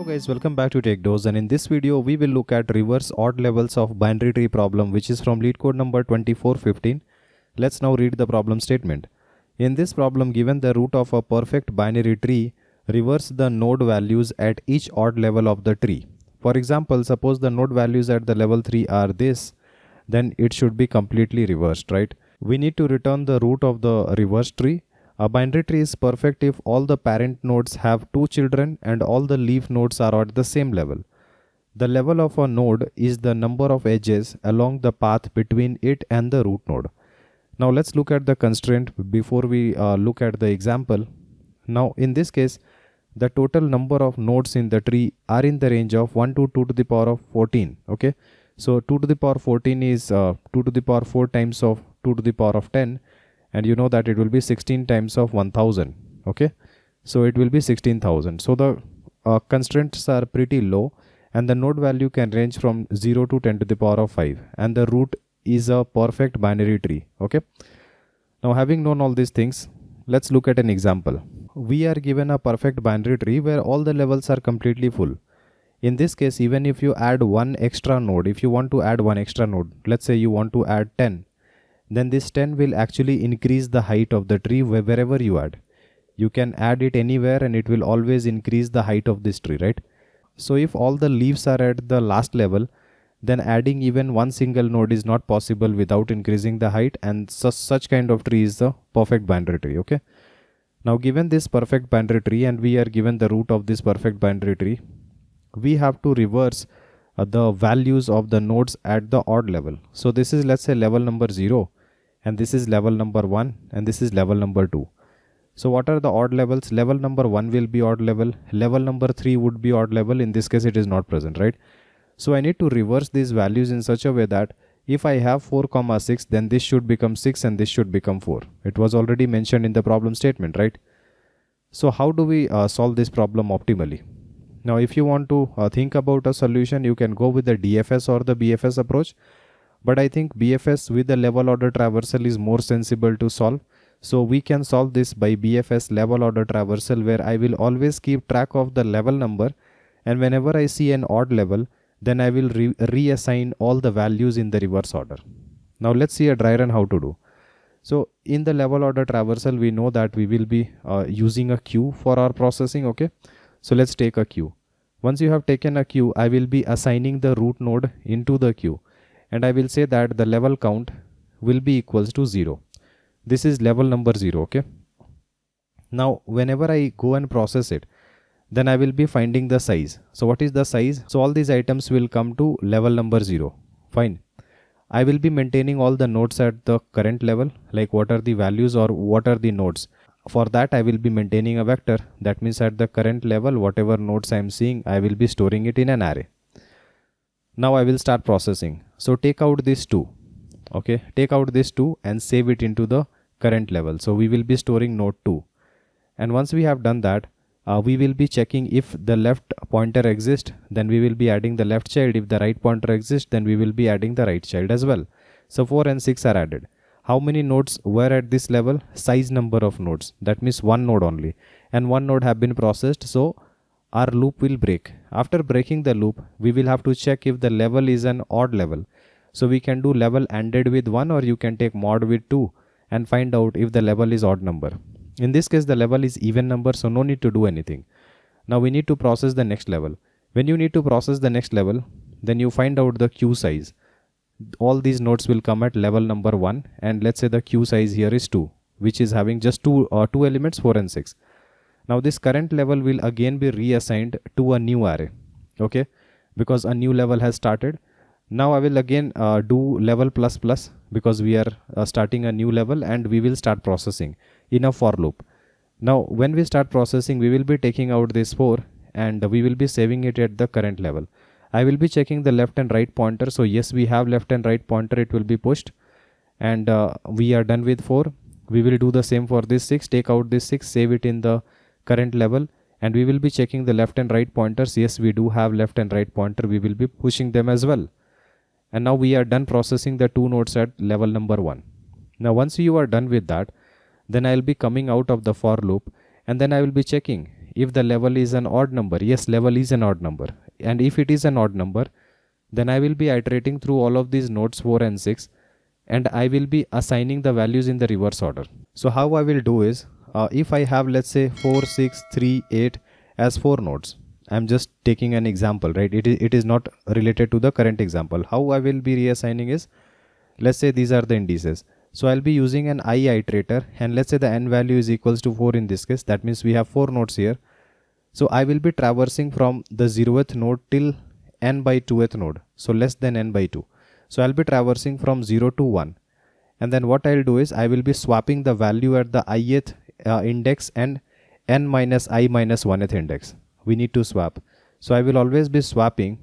Guys, welcome back to Techdose, and in this video we will look at reverse odd levels of binary tree problem, which is from Leetcode number 2415. Let's now read the problem statement. In this problem, given the root of a perfect binary tree, reverse the node values at each odd level of the tree. For example, suppose the node values at the level 3 are this, then it should be completely reversed, right? We need to return the root of the reverse tree. A binary tree is perfect if all the parent nodes have two children and all the leaf nodes are at the same level. The level of a node is the number of edges along the path between it and the root node. Now let's look at the constraint before we look at the example. Now in this case, the total number of nodes in the tree are in the range of 1 to 2 to the power of 14. Okay, so 2 to the power 14 is 2 to the power 4 times of 2 to the power of 10. And you know that it will be 16 times of 1000. Okay, so it will be 16,000. So the constraints are pretty low, and the node value can range from 0 to 10 to the power of 5, and the root is a perfect binary tree. Okay, now having known all these things, let's look at an example. We are given a perfect binary tree where all the levels are completely full. In this case, even if you add one extra node, if you want to add one extra node, let's say you want to add 10, then this 10 will actually increase the height of the tree wherever you add. You can add it anywhere and it will always increase the height of this tree, right? So if all the leaves are at the last level, then adding even one single node is not possible without increasing the height, and such kind of tree is the perfect binary tree. Okay, now given this perfect binary tree and we are given the root of this perfect binary tree, we have to reverse the values of the nodes at the odd level. So this is, let's say, level number 0, and this is level number 1, and this is level number 2. So what are the odd levels? Level number 1 will be odd level, level number 3 would be odd level. In this case it is not present, right? So I need to reverse these values in such a way that if I have 4,6, then this should become 6 and this should become 4. It was already mentioned in the problem statement, right? So how do we solve this problem optimally? Now if you want to think about a solution, you can go with the DFS or the BFS approach. But I think BFS with the level order traversal is more sensible to solve. So we can solve this by BFS level order traversal, where I will always keep track of the level number, and whenever I see an odd level, then I will reassign all the values in the reverse order. Now let's see a dry run how to do. So in the level order traversal, we know that we will be using a queue for our processing. Okay, so let's take a queue. Once you have taken a queue, I will be assigning the root node into the queue, and I will say that the level count will be equals to 0. This is level number 0. Okay, now whenever I go and process it, then I will be finding the size. So what is the size? So all these items will come to level number 0. Fine. I will be maintaining all the nodes at the current level, like what are the values or what are the nodes. For that I will be maintaining a vector. That means at the current level, whatever nodes I am seeing, I will be storing it in an array. Now I will start processing. So take out this 2. Okay, take out this 2 and save it into the current level. So we will be storing node 2. And once we have done that, we will be checking if the left pointer exists, then we will be adding the left child. If the right pointer exists, then we will be adding the right child as well. So 4 and 6 are added. How many nodes were at this level? Size number of nodes. That means one node only. And one node have been processed. So our loop will break. After breaking the loop, we will have to check if the level is an odd level. So we can do level ANDed with 1, or you can take mod with 2 and find out if the level is odd number. In this case, the level is even number, so no need to do anything. Now we need to process the next level. When you need to process the next level, then you find out the queue size. All these nodes will come at level number 1, and let's say the queue size here is 2, which is having just two elements, 4 and 6. Now this current level will again be reassigned to a new array. Okay, because a new level has started. Now I will again do level plus plus, because we are starting a new level, and we will start processing in a for loop. Now when we start processing, we will be taking out this 4 and we will be saving it at the current level. I will be checking the left and right pointer. So yes, we have left and right pointer, it will be pushed, and we are done with 4. We will do the same for this 6. Take out this 6, save it in the current level, and we will be checking the left and right pointers. Yes, we do have left and right pointer. We will be pushing them as well. And now we are done processing the 2 nodes at level number 1. Now once you are done with that, then I will be coming out of the for loop, and then I will be checking if the level is an odd number. Yes, level is an odd number. And if it is an odd number, then I will be iterating through all of these nodes 4 and 6, and I will be assigning the values in the reverse order. So how I will do is, if I have, let's say, 4, 6, 3, 8 as 4 nodes. I'm just taking an example, right? It is not related to the current example. How I will be reassigning is, let's say these are the indices. So I'll be using an I iterator, and let's say the n value is equals to 4 in this case. That means we have 4 nodes here. So I will be traversing from the 0th node till n by 2th node. So less than n by 2. So I'll be traversing from 0 to 1. And then what I'll do is I will be swapping the value at the ith index and n minus I minus 1th index. We need to swap. So I will always be swapping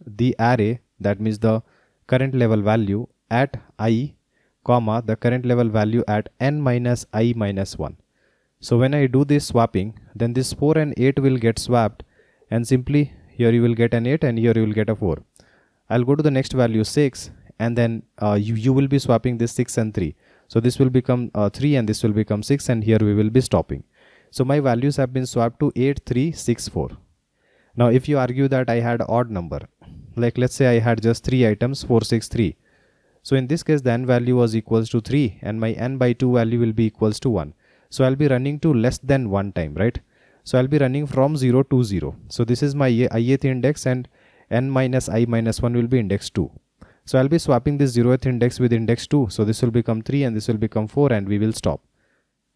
the array, that means the current level value at I, comma, the current level value at n minus I minus 1. So when I do this swapping, then this 4 and 8 will get swapped, and simply here you will get an 8 and here you will get a 4. I'll go to the next value 6, and then you will be swapping this 6 and 3. So this will become 3 and this will become 6, and here we will be stopping. So my values have been swapped to 8, 3, 6, 4. Now if you argue that I had odd number, like let's say I had just 3 items, 4, 6, 3. So in this case the n value was equals to 3 and my n by 2 value will be equals to 1. So I'll be running to less than 1 time, right? So I'll be running from 0 to 0. So this is my ith index, and n minus I minus 1 will be index 2. So I'll be swapping this 0th index with index 2. So this will become 3 and this will become 4, and we will stop.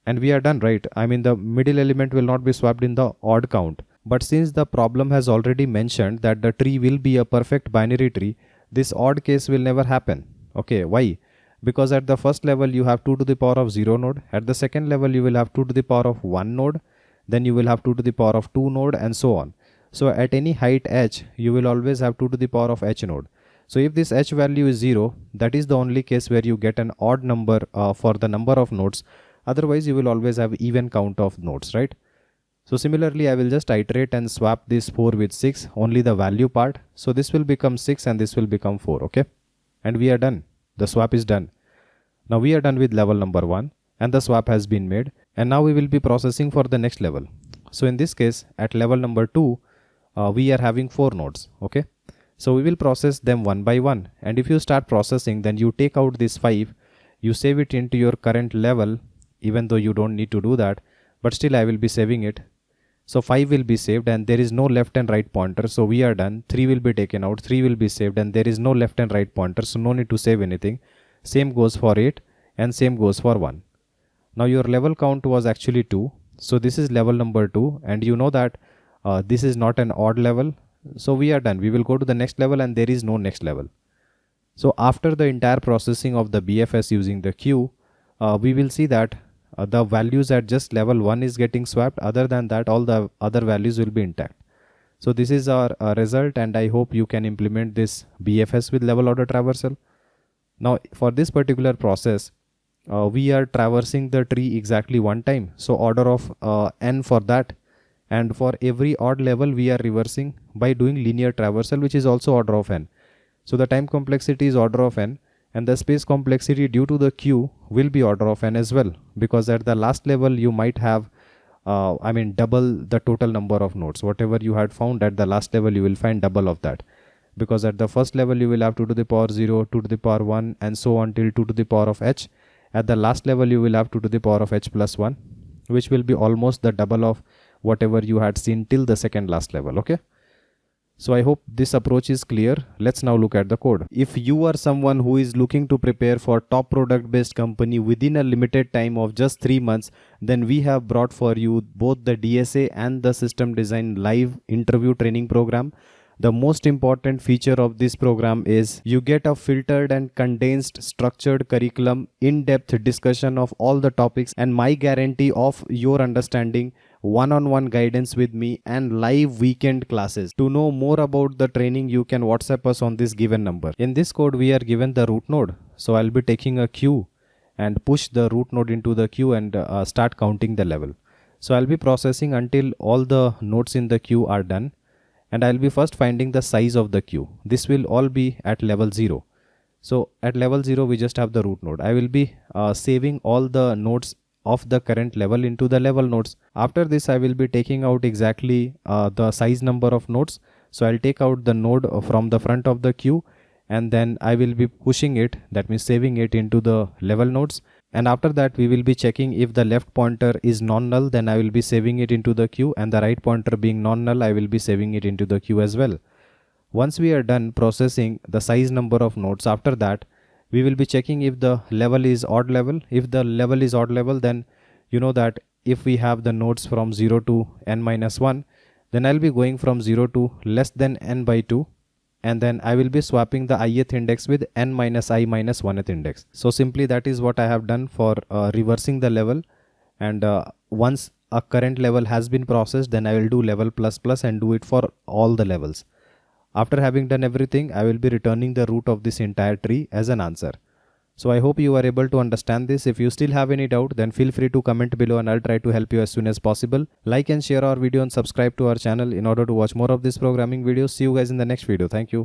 And we are done, right? I mean, the middle element will not be swapped in the odd count. But since the problem has already mentioned that the tree will be a perfect binary tree, this odd case will never happen. Okay, why? Because at the first level you have 2 to the power of 0 node. At the second level you will have 2 to the power of 1 node. Then you will have 2 to the power of 2 node, and so on. So at any height h, you will always have 2 to the power of h node. So if this h value is 0, that is the only case where you get an odd number for the number of nodes. Otherwise you will always have even count of nodes, right? So similarly, I will just iterate and swap this 4 with 6, only the value part. So this will become 6 and this will become 4, okay? And we are done. The swap is done. Now we are done with level number 1, and the swap has been made. And now we will be processing for the next level. So in this case, at level number 2, we are having 4 nodes, okay? So we will process them one by one. And if you start processing, then you take out this 5, you save it into your current level, even though you don't need to do that, but still I will be saving it. So 5 will be saved, and there is no left and right pointer. So we are done. 3 will be taken out, 3 will be saved, and there is no left and right pointer. So no need to save anything. Same goes for 8 and same goes for 1. Now your level count was actually 2. So this is level number 2, and you know that this is not an odd level. So we are done. We will go to the next level, and there is no next level. So after the entire processing of the BFS using the queue, we will see that the values at just level 1 is getting swapped. Other than that, all the other values will be intact. So this is our result, and I hope you can implement this BFS with level order traversal. Now for this particular process, we are traversing the tree exactly one time. So order of n for that, and for every odd level we are reversing by doing linear traversal, which is also order of n. So the time complexity is order of n, and the space complexity due to the queue will be order of n as well, because at the last level you might have double the total number of nodes. Whatever you had found at the last level, you will find double of that, because at the first level you will have 2 to the power 0, 2 to the power 1, and so on till 2 to the power of h. At the last level you will have 2 to the power of h plus 1, which will be almost the double of whatever you had seen till the second last level, okay? So I hope this approach is clear. Let's now look at the code. If you are someone who is looking to prepare for top product based company within a limited time of just 3 months, then we have brought for you both the DSA and the system design live interview training program. The most important feature of this program is you get a filtered and condensed structured curriculum, in-depth discussion of all the topics, and my guarantee of your understanding, one-on-one guidance with me, and live weekend classes. To know more about the training, you can WhatsApp us on this given number. In this code, we are given the root node. So I'll be taking a queue and push the root node into the queue and start counting the level. So I'll be processing until all the nodes in the queue are done. And I'll be first finding the size of the queue. This will all be at level 0. So at level 0, we just have the root node. I will be saving all the nodes of the current level into the level nodes. After this, I will be taking out exactly the size number of nodes. So I'll take out the node from the front of the queue, and then I will be pushing it, that means saving it into the level nodes. And after that, we will be checking if the left pointer is non-null, then I will be saving it into the queue, and the right pointer being non-null, I will be saving it into the queue as well. Once we are done processing the size number of nodes, after that we will be checking if the level is odd level. If the level is odd level, then you know that if we have the nodes from 0 to n minus 1, then I'll be going from 0 to less than n by 2, and then I will be swapping the ith index with n minus I minus 1th index. So simply that is what I have done for reversing the level. And once a current level has been processed, then I will do level plus plus and do it for all the levels. After having done everything, I will be returning the root of this entire tree as an answer. So I hope you are able to understand this. If you still have any doubt, then feel free to comment below and I'll try to help you as soon as possible. Like and share our video and subscribe to our channel in order to watch more of these programming videos. See you guys in the next video. Thank you.